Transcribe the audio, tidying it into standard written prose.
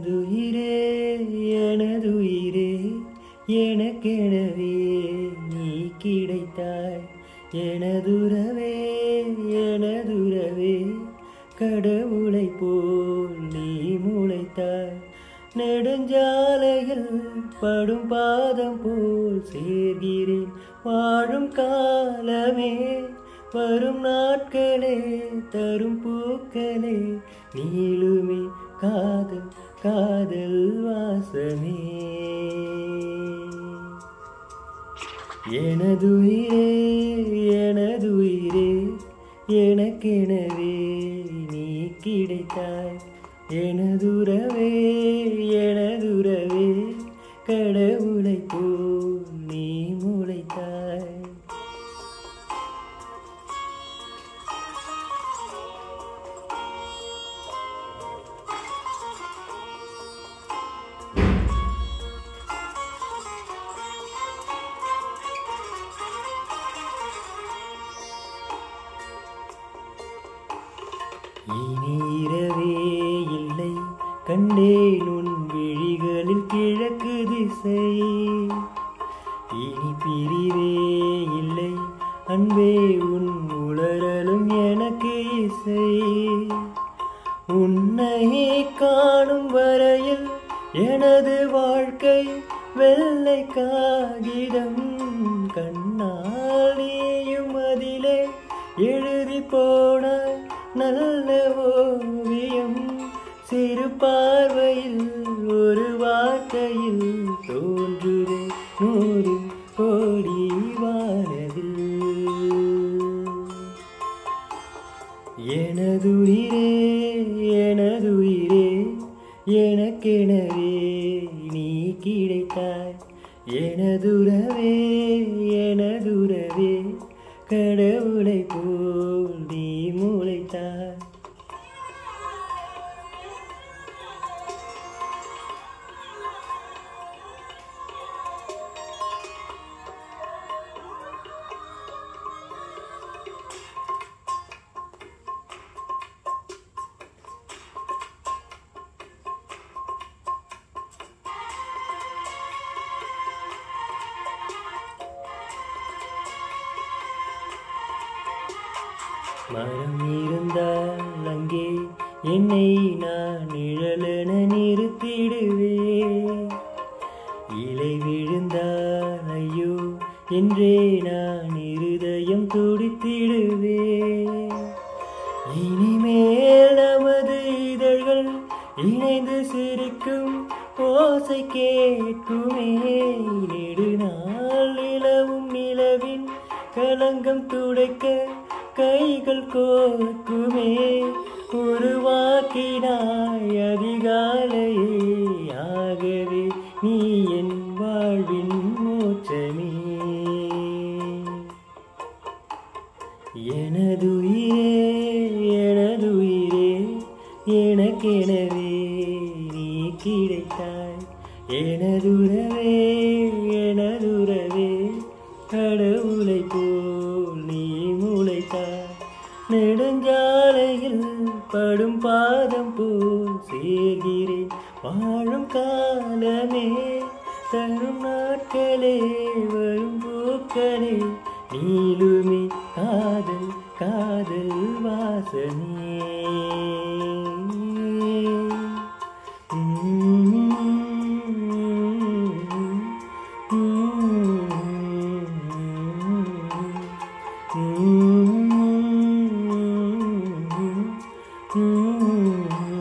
எனதுயிரே எனதுயிரே எனக்கெனவே நீ கிடைத்தாய். எனதுறவே எனதுறவே கடவுளை போல் நீ முளைத்தாய். நெடுஞ்சாலையில் படும் பாதம் போல் சேர்கிறேன் வாழும் காலமே. வரும் நாட்களே தரும் பூக்களே நீளுமே காதல் காதல் வாசமே. எனதுயிரே எனதுயிரே எனக்கெனவே நீ கிடைத்தாய். எனதுறவே எனதுறவே கடவுளை போல் நீ முளைத்தாய். இனி இரவே இல்லை கண்டேன் உன் விழிகளில் கிழக்கு திசை. இனி பிரிவே இல்லை அன்பே உன் உளறலும் எனக்கு இசை. உன்னை காணும் வரையில் எனது வாழ்க்கை வெள்ளை காகிதம். கண்ணால் நீயும் அதிலே எழுதி போனாய் நல்ல ஓவியம். சிறு பார்வையில் ஒரு வார்த்தையில் தோன்றுதே 100 கோடி வானவில். எனதுயிரே எனதுயிரே எனக்கெனவே நீ கிடைத்தாய். எனதுறவே எனதுறவே கடவுளை போல் நீ முளைத்தாய். மரம் இருந்தால் அங்கே என்னை நான் நிழலென நிறுத்திடுவேன். இலை விழுந்தால் ஐயோ என்றே நான் இருதயம் துடித்திடுவேன். இனிமேல் நமது இதழ்கள் இணைந்து சிரிக்கும் ஓசை கேட்குமே. நெடுநாள் நிலவும் நிலவின் களங்கம் துடைக்க கைகள் கோர்க்குமே. உருவாக்கினாய் அதிகாலையே ஆகவே நீ என் வாழ்வின் மோட்சமே. எனதுயிரே எனதுயிரே எனக்கெனவே நீ கிடைத்தாய். எனதுறவே எனதுறவே கடவுளை போல் நீ முளைத்தாய். நெடுஞ்சாலையில் படும் பாதம் போல் சேர்கிறேன் வாழும் காலமே. தரும் நாட்களே வரும் பூக்களே நீளுமே காதல் காதல் வாசமே. Mm-hmm.